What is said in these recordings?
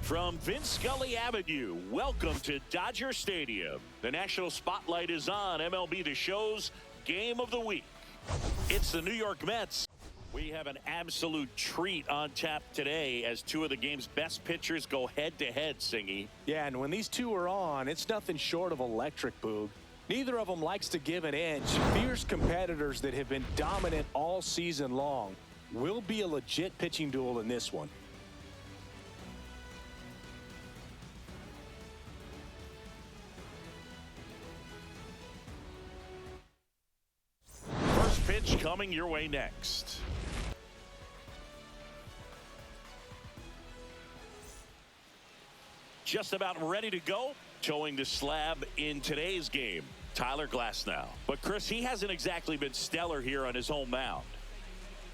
From Vince Scully Avenue, welcome to Dodger Stadium. The national spotlight is on MLB The Show's Game of the Week. It's the New York Mets. We have an absolute treat on tap today as two of the game's best pitchers go head-to-head, Singy. Yeah, and when these two are on, it's nothing short of electric, Boog. Neither of them likes to give an inch. Fierce competitors that have been dominant all season long. Will be a legit pitching duel in this one. First pitch coming your way next. Just about ready to go. Towing the slab in today's game, Tyler Glasnow. But Chris, he hasn't exactly been stellar here on his home mound.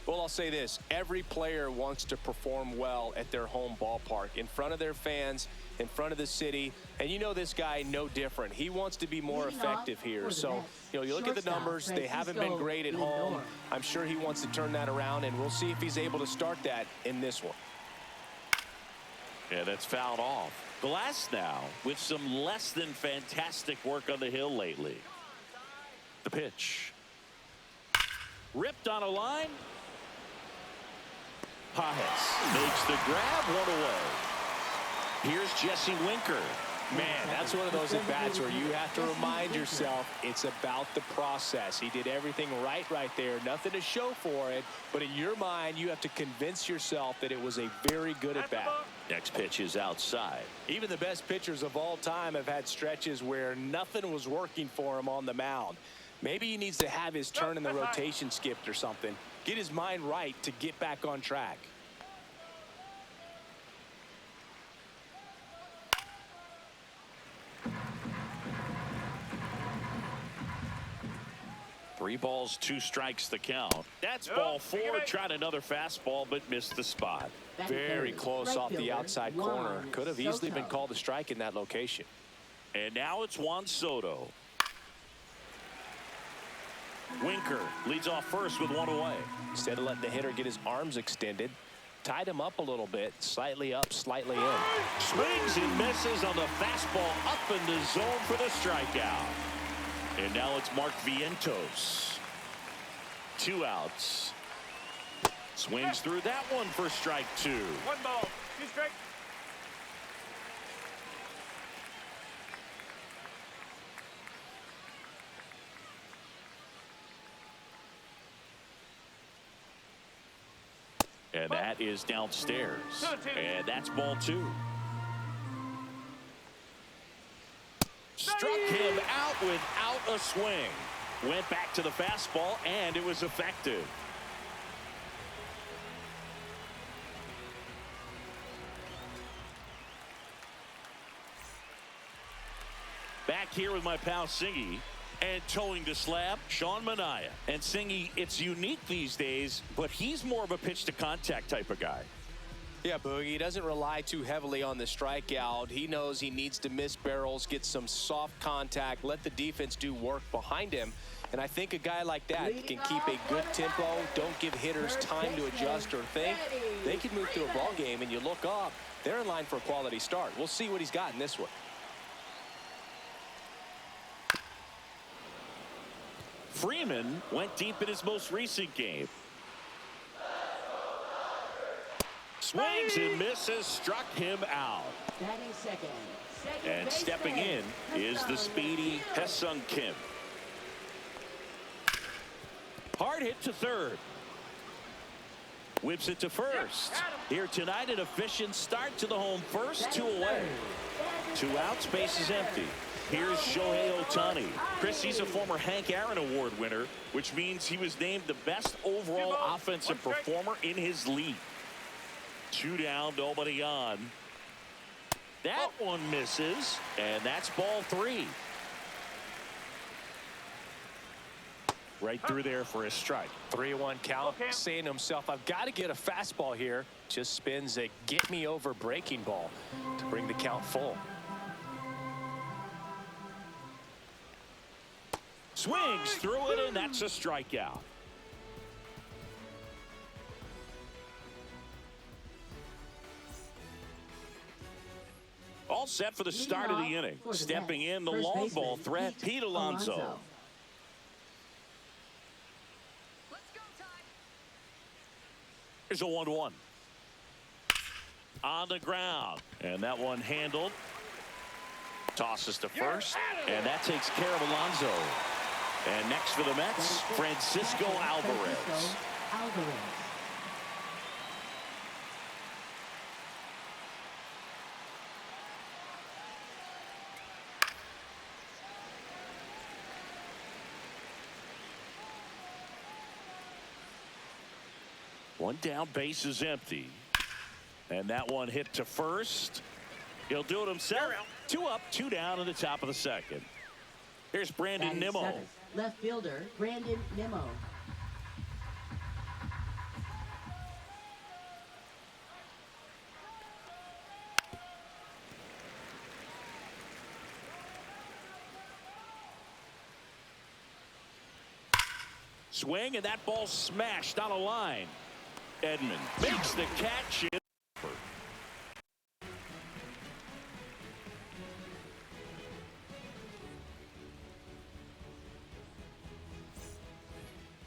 Well, I'll say this. Every player wants to perform well at their home ballpark, in front of their fans, in front of the city. And you know this guy no different. He wants to be more effective here. So, you look at the numbers. They haven't been great at home. I'm sure he wants to turn that around, and we'll see if he's able to start that in this one. Yeah, that's fouled off. Glasnow with some less than fantastic work on the hill lately. The pitch. Ripped on a line. Pajes makes the grab, one away. Here's Jesse Winker. Man, that's one of those at-bats where you have to remind yourself it's about the process. He did everything right there. Nothing to show for it. But in your mind, you have to convince yourself that it was a very good at-bat. Next pitch is outside. Even the best pitchers of all time have had stretches where nothing was working for him on the mound. Maybe he needs to have his turn in the rotation skipped or something. Get his mind right to get back on track. Three balls, two strikes the count. That's ball four. Tried another fastball, but missed the spot. Very close off the outside corner. Could have easily been called a strike in that location. And now it's Juan Soto. Winker leads off first with one away. Instead of letting the hitter get his arms extended, tied him up a little bit, slightly up, slightly in. Swings and misses on the fastball up in the zone for the strikeout. And now it's Mark Vientos. Two outs. Swings through that one for strike two. One ball, two strikes. And that is downstairs. And that's ball two. Struck him out without a swing. Went back to the fastball, and it was effective. Back here with my pal Singy. And towing the slab, Sean Manaea. And Singy, it's unique these days, but he's more of a pitch-to-contact type of guy. Yeah, Boogie, he doesn't rely too heavily on the strikeout. He knows he needs to miss barrels, get some soft contact, let the defense do work behind him. And I think a guy like that can keep a good tempo, don't give hitters time to adjust or think. They can move through a ball game, and you look up, they're in line for a quality start. We'll see what he's got in this one. Freeman went deep in his most recent game. Swings and misses, struck him out. And stepping in is the speedy Ha-Seong Kim. Hard hit to third. Whips it to first. Here tonight, an efficient start to the home first, two away. Two outs, base is empty. Here's Shohei Ohtani. Chris, he's a former Hank Aaron Award winner, which means he was named the best overall offensive performer in his league. Two down, nobody on. That one misses, and that's ball three. Right through there for a strike. 3-1 count, saying to himself, I've got to get a fastball here. Just spins a get-me-over breaking ball to bring the count full. Swings through it, and that's a strikeout. All set for the start of the inning. Stepping in, the long ball threat, Pete Alonso. Here's a 1-1. On the ground. And that one handled. Tosses to first. And that takes care of Alonso. And next for the Mets, Francisco Alvarez. One down, base is empty. And that one hit to first. He'll do it himself. 2 up, 2 down in the top of the second. Here's Brandon Nimmo. Left fielder, Brandon Nimmo. Swing, and that ball smashed on a line. Edman makes the catch.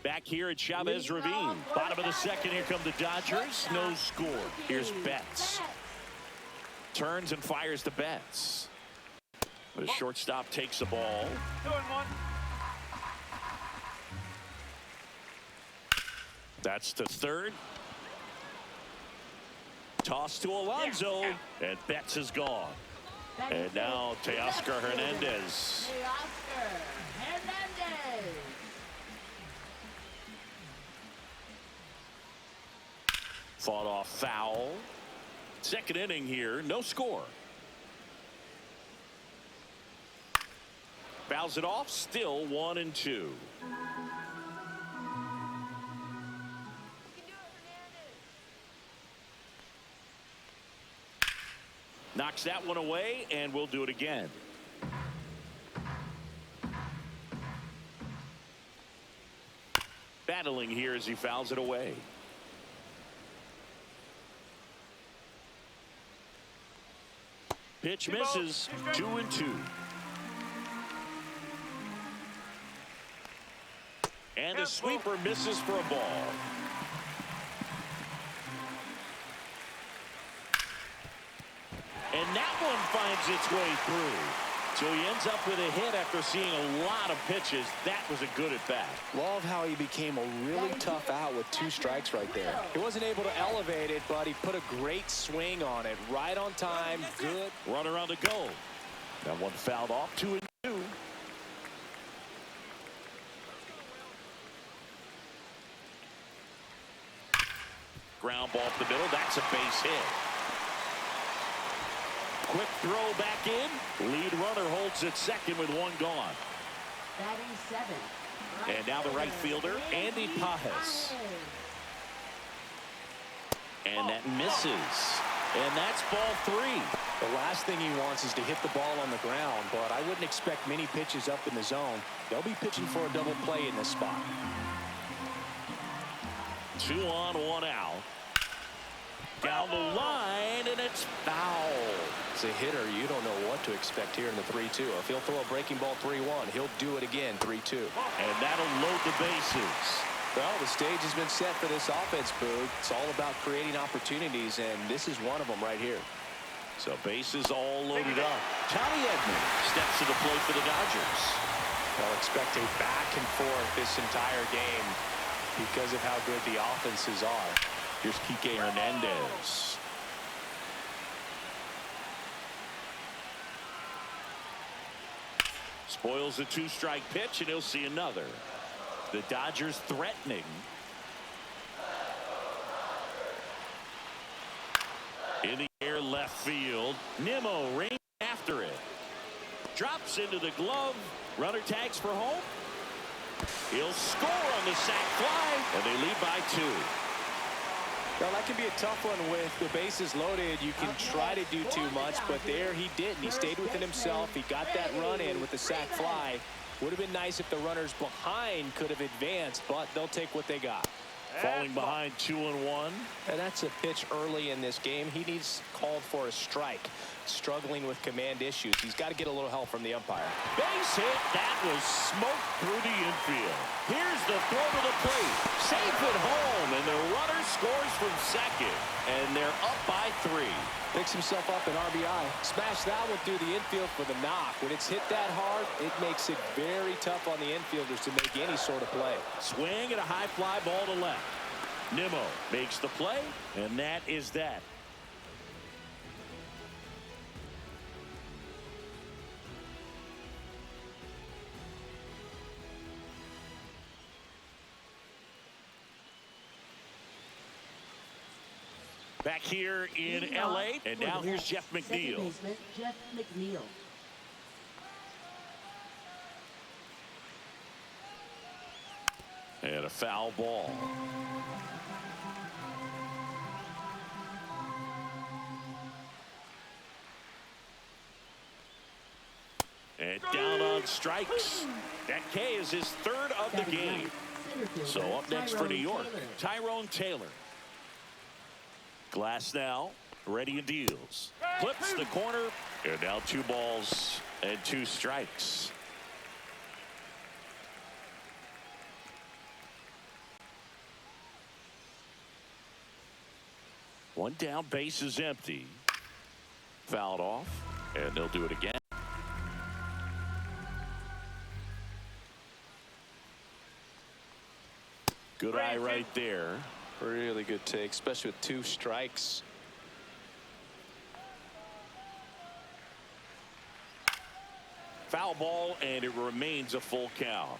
Back here at Chavez Ravine. Bottom of the second, here come the Dodgers. No score. Here's Betts. Turns and fires to Betts. The shortstop takes the ball. 2-1. That's to third. Toss to Alonso. And Betts is gone. And now Teoscar Hernandez. Fought off foul. Second inning here, no score. Fouls it off, still 1-2. Knocks that one away, and we'll do it again. Battling here as he fouls it away. Pitch misses. 2-2. And the sweeper misses for a ball. And that one finds its way through. So he ends up with a hit after seeing a lot of pitches. That was a good at bat. Love how he became a really tough out with 2 strikes right there. He wasn't able to elevate it, but he put a great swing on it. Right on time, good. Runner on the go. That one fouled off, 2-2. Ground ball up the middle. That's a base hit. Quick throw back in. Lead runner holds at second with 1 gone. Batting 7. And now the right fielder, Andy Pajes. And that misses. And that's ball 3. The last thing he wants is to hit the ball on the ground, but I wouldn't expect many pitches up in the zone. They'll be pitching for a double play in this spot. 2 on, 1 out. Down the line, and it's foul. As a hitter, you don't know what to expect here in the 3-2. If he'll throw a breaking ball 3-1, he'll do it again 3-2. And that'll load the bases. Well, the stage has been set for this offense, Boog. It's all about creating opportunities, and this is one of them right here. So bases all loaded up. Tommy Edman steps to the plate for the Dodgers. They'll expect a back and forth this entire game because of how good the offenses are. Here's Kike Hernandez. Spoils a 2-strike pitch, and he'll see another. The Dodgers threatening. In the air, left field. Nimmo rings after it. Drops into the glove. Runner tags for home. He'll score on the sac fly, and they lead by 2. Well, that can be a tough one with the bases loaded. You can try to do too much, but there he didn't. He stayed within himself. He got that run in with the sac fly. Would have been nice if the runners behind could have advanced, but they'll take what they got. Falling behind 2-1. And that's a pitch early in this game. He needs called for a strike. Struggling with command issues. He's got to get a little help from the umpire. Base hit. That was smoked through the infield. Here's the throw to the plate. Safe at home, and the runner scores from second. And they're up by 3. Picks himself up an RBI. Smash that one through the infield for the knock. When it's hit that hard, it makes it very tough on the infielders to make any sort of play. Swing and a high fly ball to left. Nimmo makes the play, and that is that. Back here in L.A., and now here's Jeff McNeil. Second baseman, Jeff McNeil. And a foul ball. And down on strikes. That K is his 3rd of the game. So up next for New York, Tyrone Taylor. Glass now, ready and deals. Flips the corner, and now 2 balls and 2 strikes. One down, base is empty. Fouled off, and they'll do it again. Good eye right there. Really good take, especially with 2 strikes. Foul ball, and it remains a full count.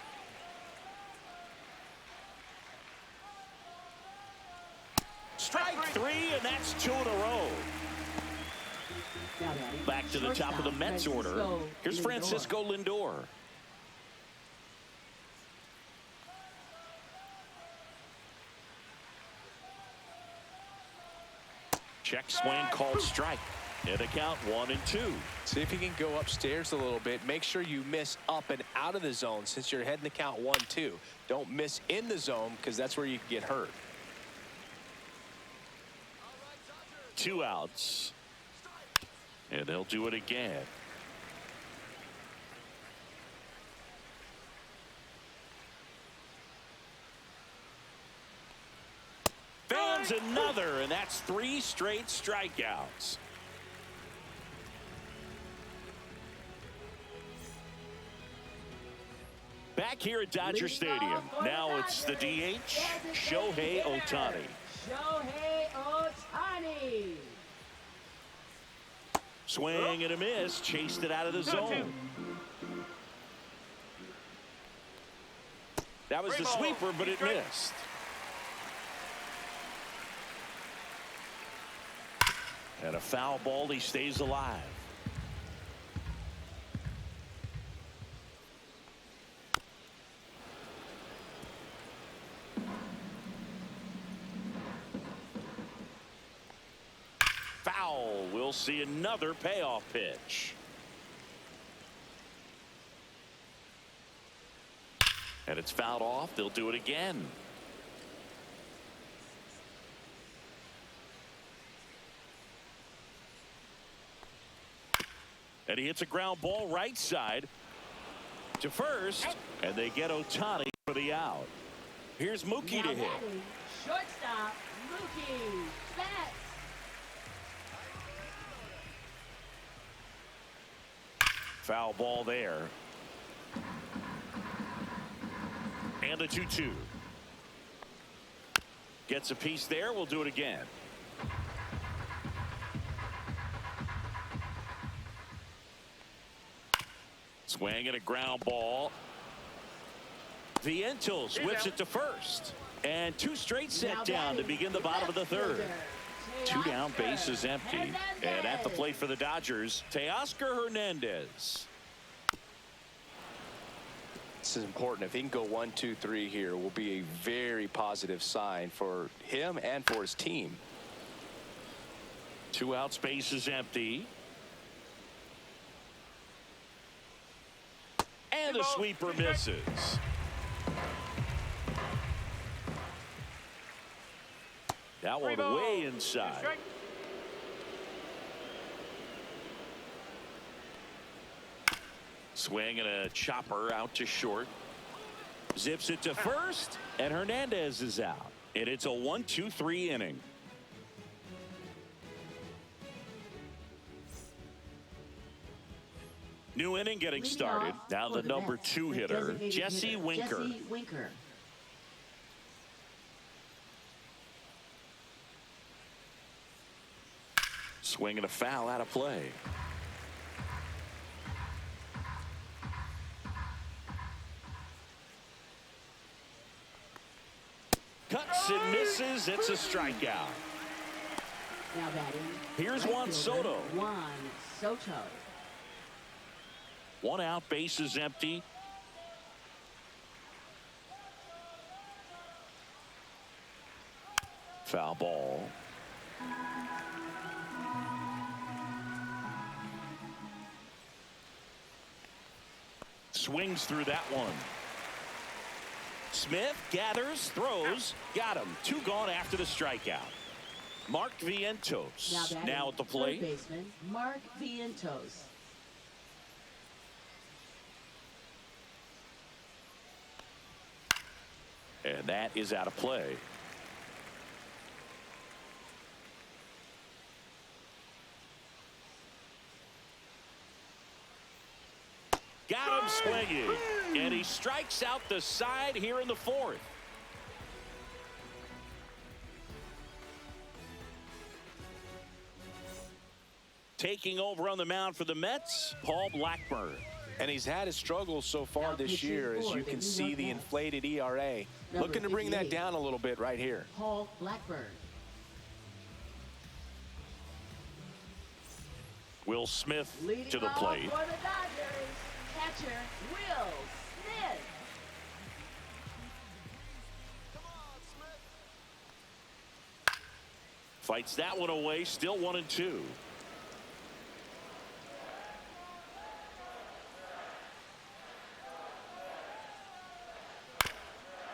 Strike 3, and that's 2 in a row. Back to the top of the Mets order. Here's Francisco Lindor. Check swing called strike. And a count 1-2. See if you can go upstairs a little bit. Make sure you miss up and out of the zone since you're heading to count 1-2. Don't miss in the zone because that's where you can get hurt. 2 outs. And they'll do it again. Fans another, and that's 3 straight strikeouts. Back here at Dodger Stadium. Now it's the DH, Shohei Ohtani. Shohei Ohtani. Swing and a miss, chased it out of the zone. That was the sweeper, but it missed. And a foul ball, he stays alive. Foul. We'll see another payoff pitch. And it's fouled off. They'll do it again. And he hits a ground ball right side to first, and they get Ohtani for the out. Here's Mookie to hit. Shortstop, Mookie Betts. Foul ball there. And a 2-2. Gets a piece there. We'll do it again. Swing and a ground ball. Vientos whips it to first. And 2 straight set down to begin the bottom of the 3rd. 2 down, base is empty. And at the plate for the Dodgers, Teoscar Hernandez. This is important. If he can go 1-2-3 here, will be a very positive sign for him and for his team. 2 outs, base is empty. And the sweeper misses. That one way inside. Swing and a chopper out to short. Zips it to first, and Hernandez is out. And it's a 1-2-3 inning. New inning getting started. Now the number 2 hitter, Jesse Winker. Swing and a foul out of play. Cuts and misses. It's a strikeout. Now batting. Here's Juan Soto. Juan Soto. One out, base is empty. Foul ball. Swings through that one. Smith gathers, throws, got him. 2 gone after the strikeout. Mark Vientos now at the plate. Third baseman, Mark Vientos. And that is out of play. Got him swinging. And he strikes out the side here in the 4th. Taking over on the mound for the Mets, Paul Blackburn. And he's had his struggles so far this year, as you can see the inflated ERA. Looking to bring that down a little bit right here. Paul Blackburn. Will Smith Leading to the off plate. for the Dodgers, catcher Will Smith. Fights that one away, still 1-2.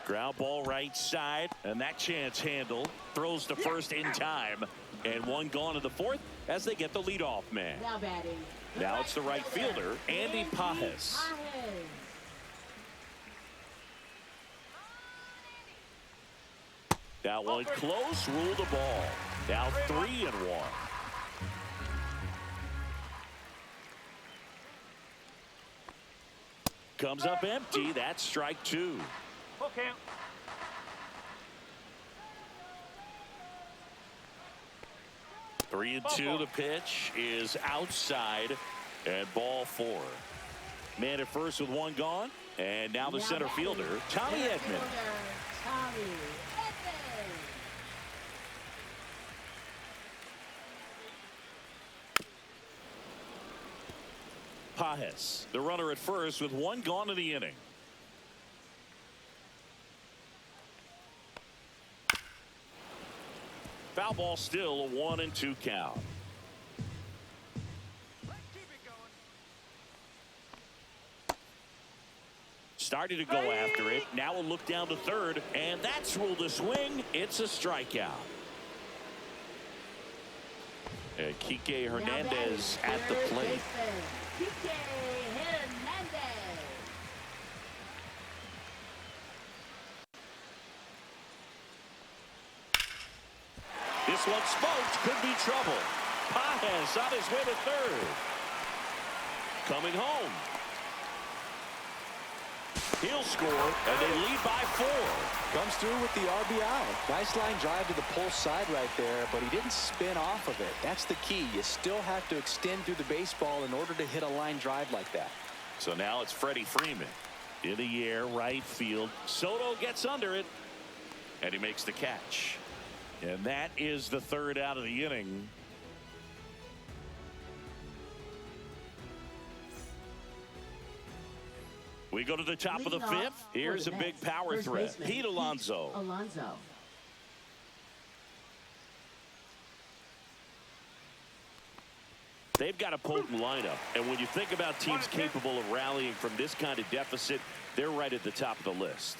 Ground ball right side, and that chance handled. Throws to first in time, and 1 gone in the 4th as they get the leadoff man. Now batting. Now it's the right fielder, Andy Pajes. That one close, ruled the ball. Now 3-1. Comes up empty. That's strike 2. Okay. 3-2. The pitch is outside, and ball 4. Man at first with 1 gone, and now the center fielder, Tommy Edman. Pajes, the runner at first with 1 gone in the inning. Foul ball, still a 1-2 count. Starting to go after it. Now a look down to third, and that's ruled a swing. It's a strikeout. And Kike Hernandez at the plate. Kike Hernandez. This one smoked, could be trouble. Pajes on his way to third. Coming home. He'll score, and they lead by 4. Comes through with the RBI. Nice line drive to the pull side right there, but he didn't spin off of it. That's the key. You still have to extend through the baseball in order to hit a line drive like that. So now it's Freddie Freeman in the air, right field. Soto gets under it, and he makes the catch. And that is the 3rd out of the inning. We go to the top of the 5th. Here's a big power threat. Pete Alonso. They've got a potent lineup. And when you think about teams capable of rallying from this kind of deficit, they're right at the top of the list.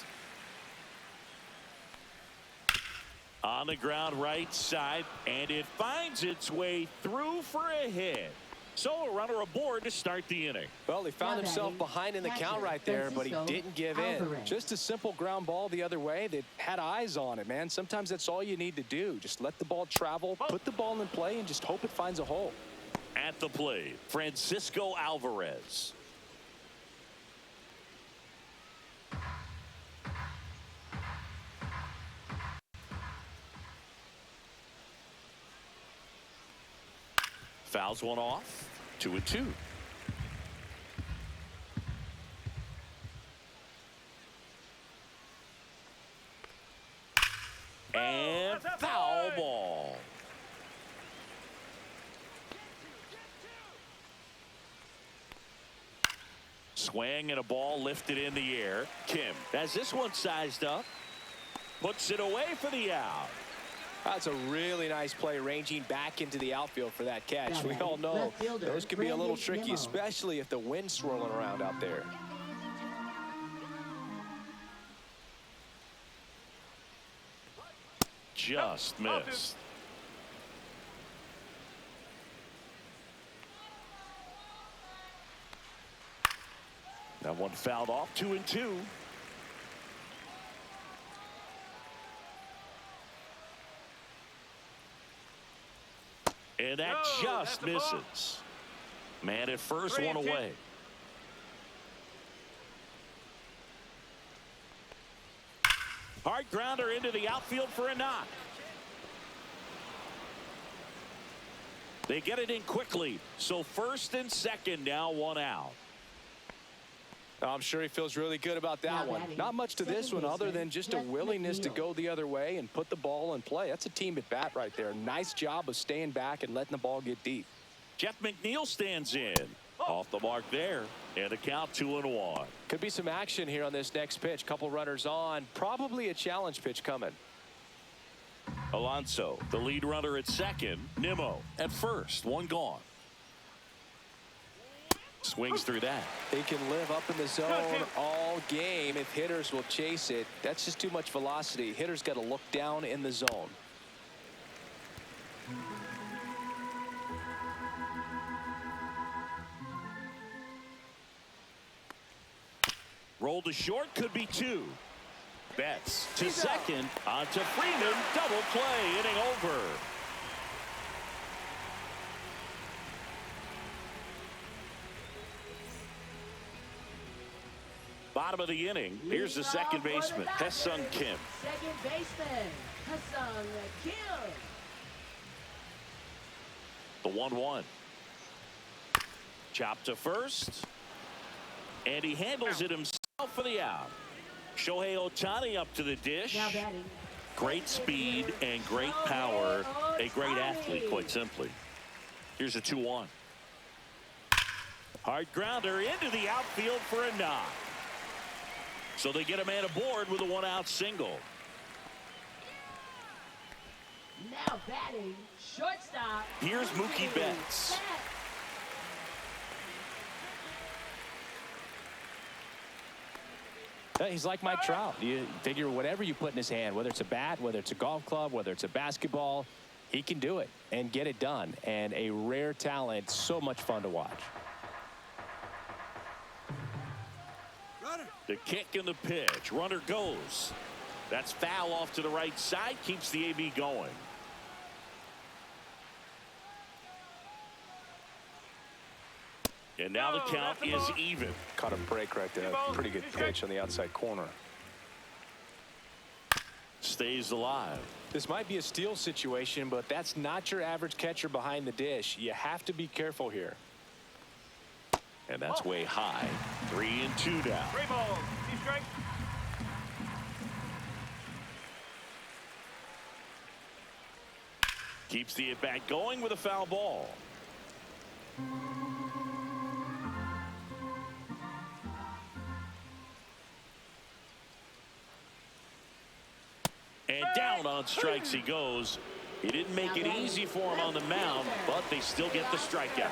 On the ground right side, and it finds its way through for a hit. So a runner aboard to start the inning. Well, he found himself behind in the count right there, but he didn't give in. Just a simple ground ball the other way that had eyes on it, man. Sometimes that's all you need to do. Just let the ball travel, put the ball in play, and just hope it finds a hole. At the plate, Francisco Alvarez. Fouls one off. 2-2. And foul ball. Swing and a ball lifted in the air. Kim has this one sized up. Puts it away for the out. That's a really nice play, ranging back into the outfield for that catch. We all know those can be a little tricky, especially if the wind's swirling around out there. Just missed. That one fouled off. 2-2. And that just misses. Man at first, one away. Hard grounder into the outfield for a knock. They get it in quickly. So first and second, now one out. I'm sure he feels really good about that one. Not much to this one other than just a willingness to go the other way and put the ball in play. That's a team at bat right there. Nice job of staying back and letting the ball get deep. Jeff McNeil stands in. Off the mark there. And a count 2-1. Could be some action here on this next pitch. Couple runners on. Probably a challenge pitch coming. Alonso, the lead runner at second. Nimmo at first. One gone. Swings through that. He can live up in the zone all game if hitters will chase it. That's just too much velocity. Hitters got to look down in the zone. Roll to short, could be two. Betts to second, on to Freeman. Double play, inning over. Bottom of the inning. Here's the second baseman, Hesung Kim. Second baseman, Hesung Kim. The 1-1. Chop to first. And he handles it himself for the out. Shohei Ohtani up to the dish. Great speed and great power. A great athlete, quite simply. Here's a 2-1. Hard grounder into the outfield for a knock. So they get a man aboard with a one-out single. Now batting, shortstop. Here's Mookie Betts. He's like Mike Trout. You figure whatever you put in his hand, whether it's a bat, whether it's a golf club, whether it's a basketball, he can do it and get it done. And a rare talent, so much fun to watch. The kick and the pitch. Runner goes. That's foul off to the right side. Keeps the AB going. And now the count is even. Caught a break right there. Pretty good pitch on the outside corner. Stays alive. This might be a steal situation, but that's not your average catcher behind the dish. You have to be careful here. And that's way high. 3-2 down. 3 balls. 2 strikes. Keeps the at-bat going with a foul ball. And down on strikes he goes. He didn't make it easy for him on the mound, but they still get the strikeout.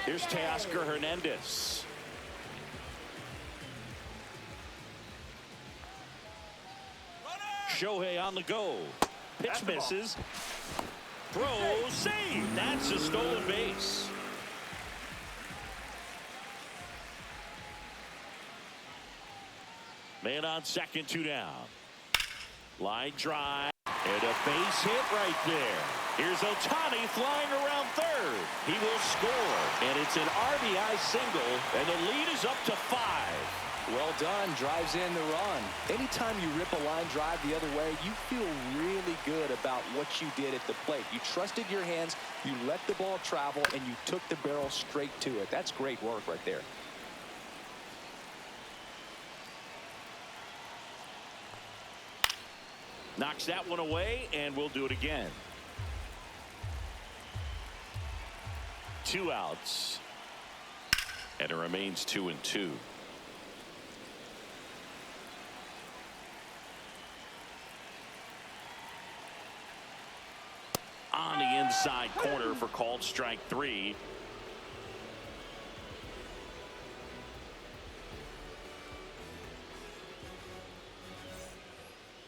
Here's Teoscar Hernandez. Shohei on the go. Pitch misses. Throw, save. That's a stolen base. Man on second, 2 down. Line drive. And a base hit right there. Here's Ohtani flying around third. He will score. And it's an RBI single. And the lead is up to 5. Well done. Drives in the run. Anytime you rip a line drive the other way, you feel really good about what you did at the plate. You trusted your hands, you let the ball travel, and you took the barrel straight to it. That's great work right there. Knocks that one away, and we'll do it again. 2 outs. And it remains 2-2. On the inside corner for called strike 3.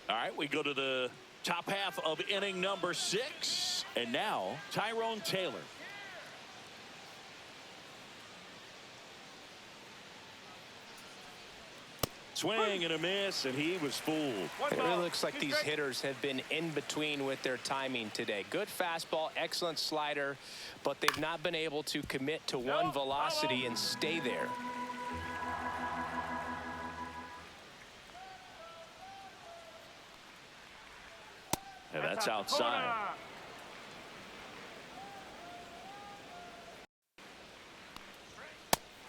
All right, we go to the top half of inning number 6. And now, Tyrone Taylor. Swing and a miss, and he was fooled. It really looks like these hitters have been in between with their timing today. Good fastball, excellent slider, but they've not been able to commit to one velocity and stay there. And that's outside.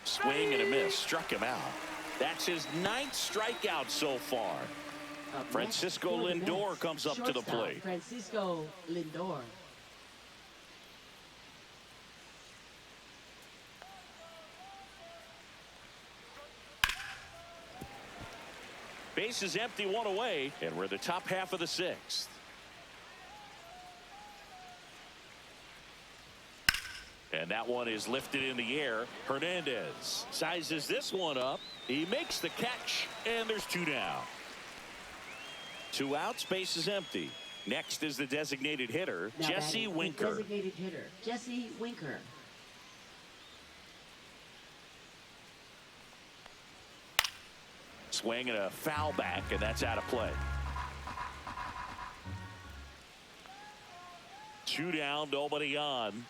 Swing and a miss. Struck him out. That's his 9th strikeout so far. Francisco Lindor comes up to the plate. Francisco Lindor. Base is empty, 1 away, and we're the top half of the 6th. And that one is lifted in the air. Hernandez sizes this one up. He makes the catch, and there's 2 down. 2 outs, base is empty. Next is the designated hitter, Now Jesse Winker. Designated hitter, Jesse Winker. Swing and a foul back, and that's out of play. 2 down, nobody on.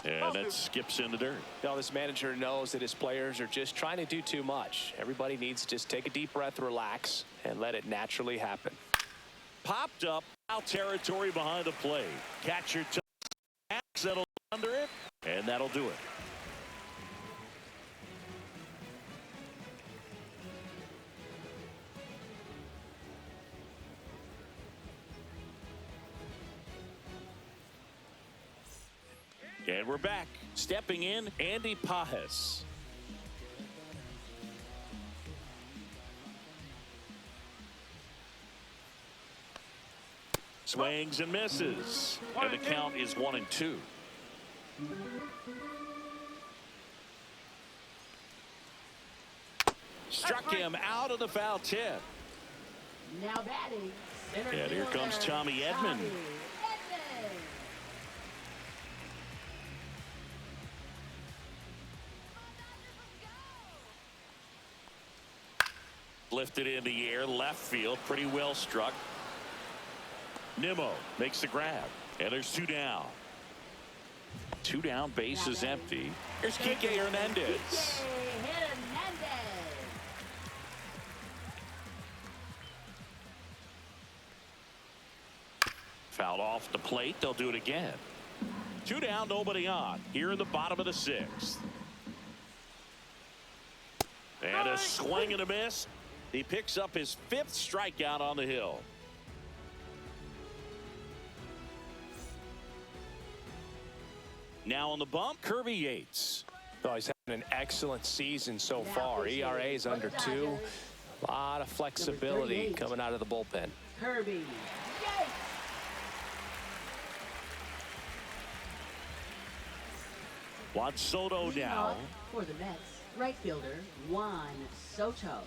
And that skips in the dirt. Now, this manager knows that his players are just trying to do too much. Everybody needs to just take a deep breath, relax, and let it naturally happen. Popped up, foul territory behind the plate. Catcher settle under it, and that'll do it. And we're back. Stepping in, Andy Pajes. Swings and misses. And the count is 1-2. Struck him out of the foul tip. Now batting. And here comes Tommy Edman. Lifted in the air, left field, pretty well struck. Nimmo makes the grab, and there's 2 down. 2 down, base is empty. Here's Kike Hernandez. Fouled off the plate, they'll do it again. 2 down, nobody on. Here in the bottom of the 6th. And a swing and a miss. He picks up his 5th strikeout on the hill. Now on the bump, Kirby Yates. Oh, he's having an excellent season so far. ERA is under 2. A lot of flexibility coming out of the bullpen. Kirby Yates. Juan Soto now. For the Mets, right fielder Juan Soto.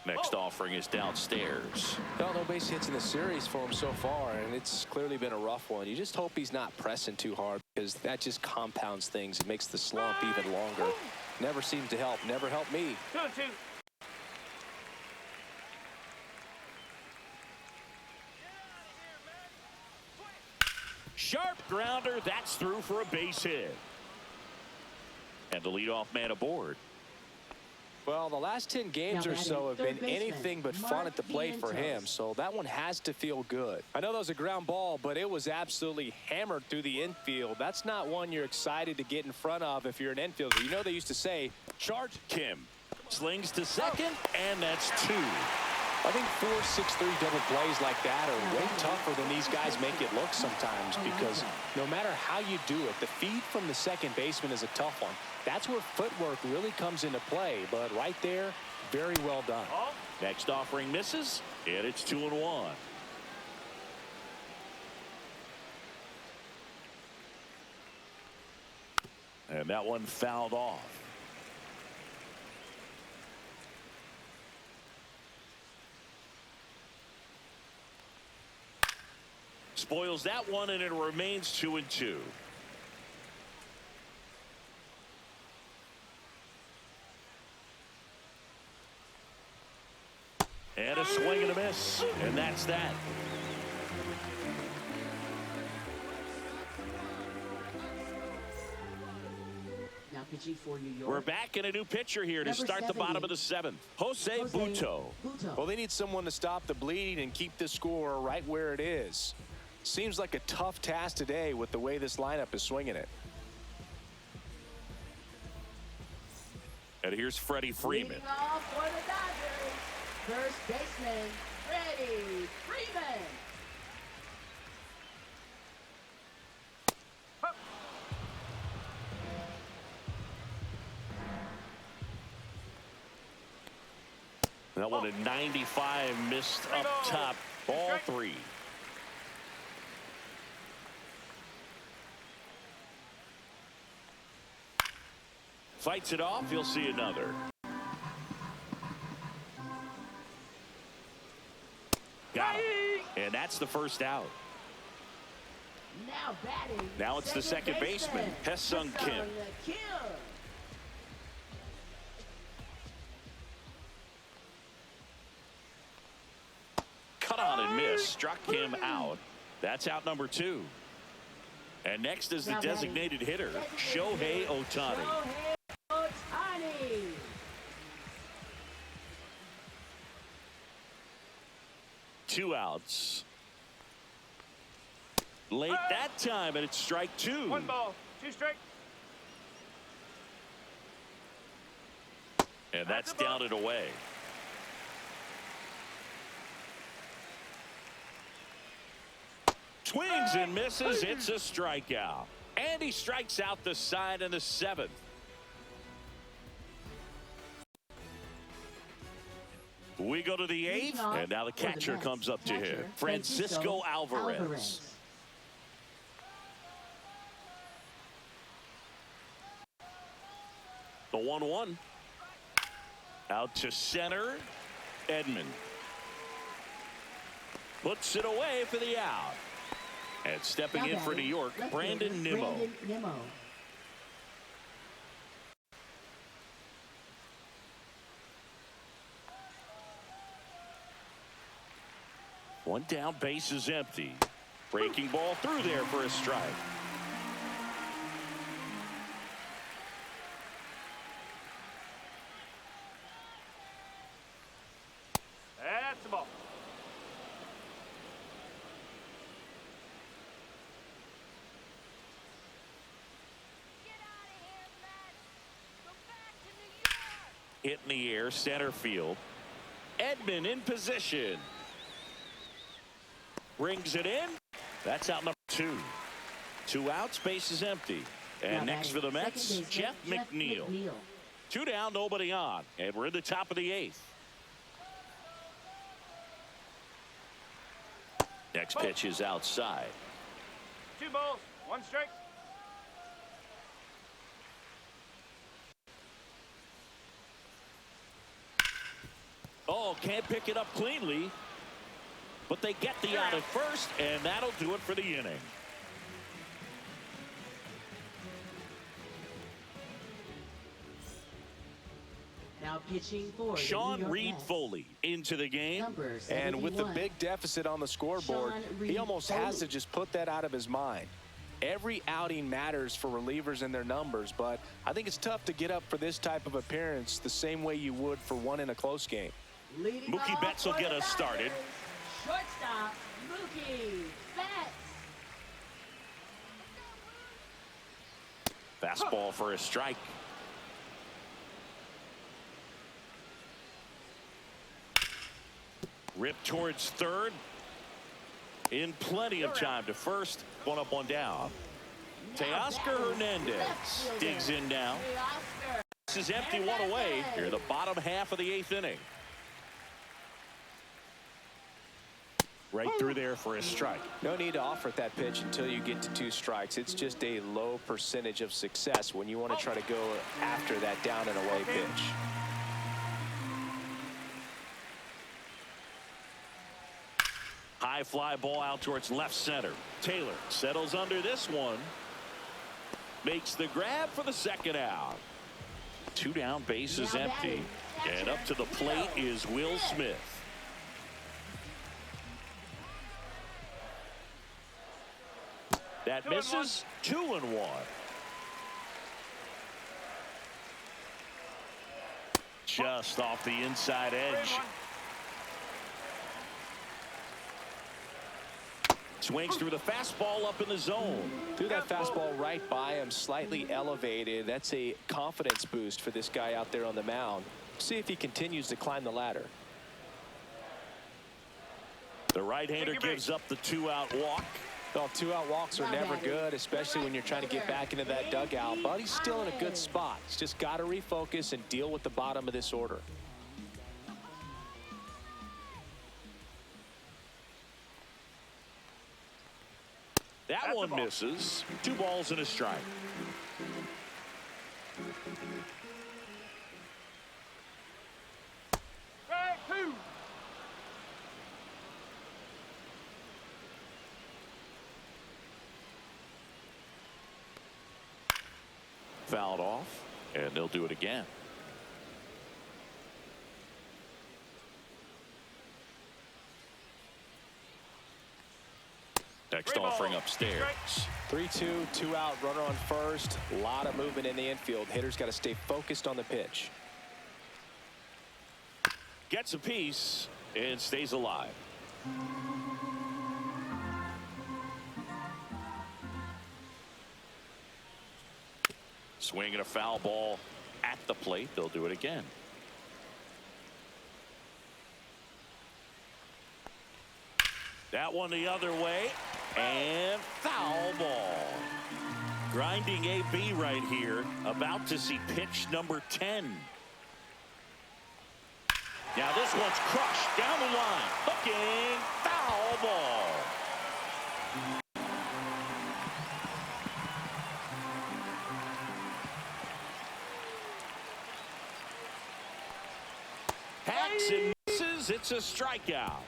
Next offering is downstairs. Well, no base hits in the series for him so far, and it's clearly been a rough one. You just hope he's not pressing too hard, because that just compounds things. It makes the slump even longer. Never seems to help. Never helped me. 2-2. Sharp grounder. That's through for a base hit. And the leadoff man aboard. Well, the last 10 games or so have been anything but fun at the plate for him, so that one has to feel good. I know that was a ground ball, but it was absolutely hammered through the infield. That's not one you're excited to get in front of if you're an infielder. You know they used to say, charge. Kim slings to second, and that's 2. I think 4-6-3 double plays like that are way tougher than these guys make it look sometimes, because no matter how you do it, the feed from the second baseman is a tough one. That's where footwork really comes into play, but right there, very well done. Next offering misses, and it's 2-1. And that one fouled off. Spoils that one, and it remains 2-2. And a swing and a miss, and that's that. Now pitching for New York. We're back in a new pitcher here to Number start the 70. bottom of the 7th. Jose Buto. Well, they need someone to stop the bleeding and keep the score right where it is. Seems like a tough task today with the way this lineup is swinging it. And here's Freddie Freeman. Leading off for the Dodgers. First baseman, Freddie Freeman. That one at 95, missed up top. Ball 3. Fights it off. You'll see another. Got him. And that's the first out. Now batting. Now it's the second baseman, Hesung Kim. Cut on and miss. Struck him out. That's out number 2. And next is the designated hitter, Shohei Ohtani. Two outs. Late that time, and it's strike 2. 1 ball, 2 strike. And that's down and away. Swings and misses. It's a strikeout. And he strikes out the side in the 7th. We go to the 8th, and now the catcher comes up to hit. Francisco Alvarez. The 1-1. Out to center. Edman. Puts it away for the out. And stepping in for New York, Brandon Nimmo. One down, base is empty. Breaking ball through there for a strike. That's the ball. Hit in the air, center field. Edman in position. Brings it in. That's out number 2. 2 outs, base is empty. And next for the Mets, Jeff McNeil. 2 down, nobody on. And we're in the top of the 8th. Next pitch is outside. 2 balls, 1 strike. Oh, ball. Can't pick it up cleanly, but they get the out at first, and that'll do it for the inning. Now pitching for the New Sean York Reed Mets. Foley into the game. Number And with the 71. big deficit on the scoreboard, Sean he Reed almost has to Foley. just put that out of his mind. Every outing matters for relievers and their numbers, but I think it's tough to get up for this type of appearance the same way you would for one in a close game. Leading Mookie off Betts will for get the us started. Dodgers, shortstop, Mookie Betts. Fastball for a strike. Rip towards third. In plenty of time to first. One up, one down. Teoscar Hernandez digs in now. This is empty, one away. Here, the bottom half of the 8th inning. Right through there for a strike. No need to offer at that pitch until you get to 2 strikes. It's just a low percentage of success when you want to try to go after that down and away pitch. High fly ball out towards left center. Taylor settles under this one. Makes the grab for the second out. 2 down, base is empty. And up to the plate is Will Smith. That misses. 2-1. Just off the inside edge. Swings through the fastball up in the zone. Threw that fastball right by him, slightly elevated. That's a confidence boost for this guy out there on the mound. See if he continues to climb the ladder. The right-hander gives up the 2-out walk. Well, 2-out walks are never good, especially when you're trying to get back into that dugout. But he's still in a good spot. He's just got to refocus and deal with the bottom of this order. That one misses. 2 balls and a strike. Strike 2. Fouled off, and they'll do it again. Next offering upstairs. 3-2, 2-out, runner on first. A lot of movement in the infield. Hitter's got to stay focused on the pitch. Gets a piece and stays alive. Swinging a foul ball at the plate. They'll do it again. That one the other way. And foul ball. Grinding AB right here. About to see pitch number 10. Now this one's crushed down the line. Hooking. Foul ball. Hacks and misses. It's a strikeout.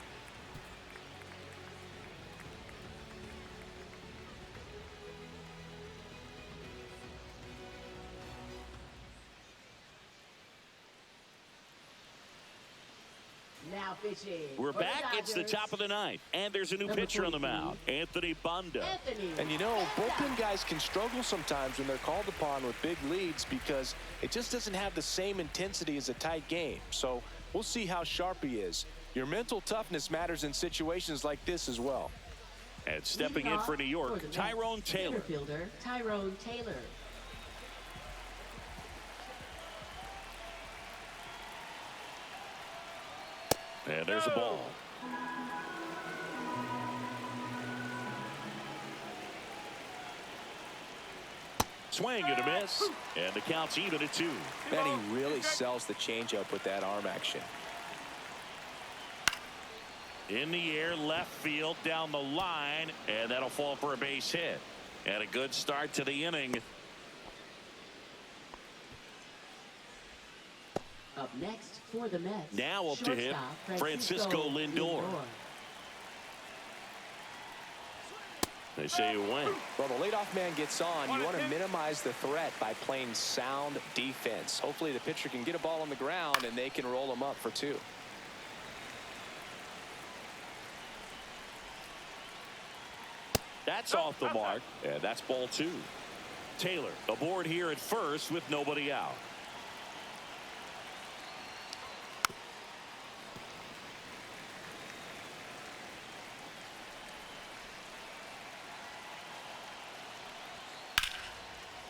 Now pitching. We're for the back. It's the Dodgers. top of the 9th, and there's a new Number pitcher on the 23. mound, Anthony Banda. Anthony. And you know, Banda. bullpen guys can struggle sometimes when they're called upon with big leads because it just doesn't have the same intensity as a tight game. So we'll see how sharp he is. Your mental toughness matters in situations like this as well. And stepping Leading in off for New York, the Mets, Tyrone Taylor. center fielder, Tyrone Taylor. And there's a ball. Swing and a miss. And the count's even at 2. Man, he really sells the changeup with that arm action. In the air, left field, down the line, and that'll fall for a base hit. And a good start to the inning. Up next for the Mets. Now up to him, shortstop Francisco Lindor. They say you win. Well, the leadoff man gets on. You want to minimize the threat by playing sound defense. Hopefully the pitcher can get a ball on the ground and they can roll him up for 2. That's off the mark, and that's ball 2. Taylor aboard here at first with nobody out.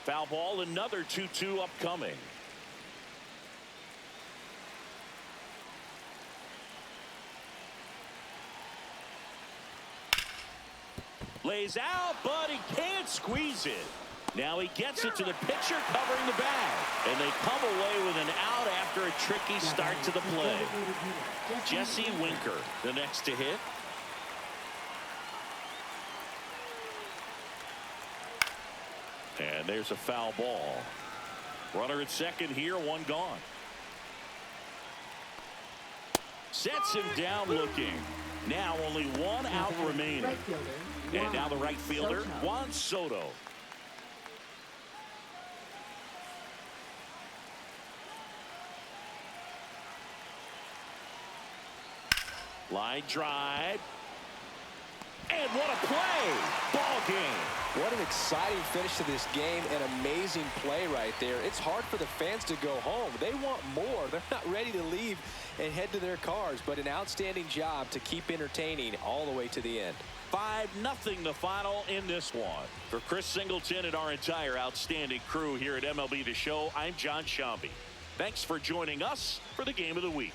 Foul ball, another 2-2 upcoming. Lays out, but he can't squeeze it. Now he gets it to the pitcher covering the bag. And they come away with an out after a tricky start to the play. Jesse Winker, the next to hit. And there's a foul ball. Runner at second here, 1 gone. Sets him down looking. Now only 1 out remaining. And now the right fielder, Juan Soto. Line drive. And what a play. Ball game. What an exciting finish to this game. An amazing play right there. It's hard for the fans to go home. They want more. They're not ready to leave and head to their cars, but an outstanding job to keep entertaining all the way to the end. 5-0 the final in this one. For Chris Singleton and our entire outstanding crew here at MLB The Show, I'm John Shambi. Thanks for joining us for the Game of the Week.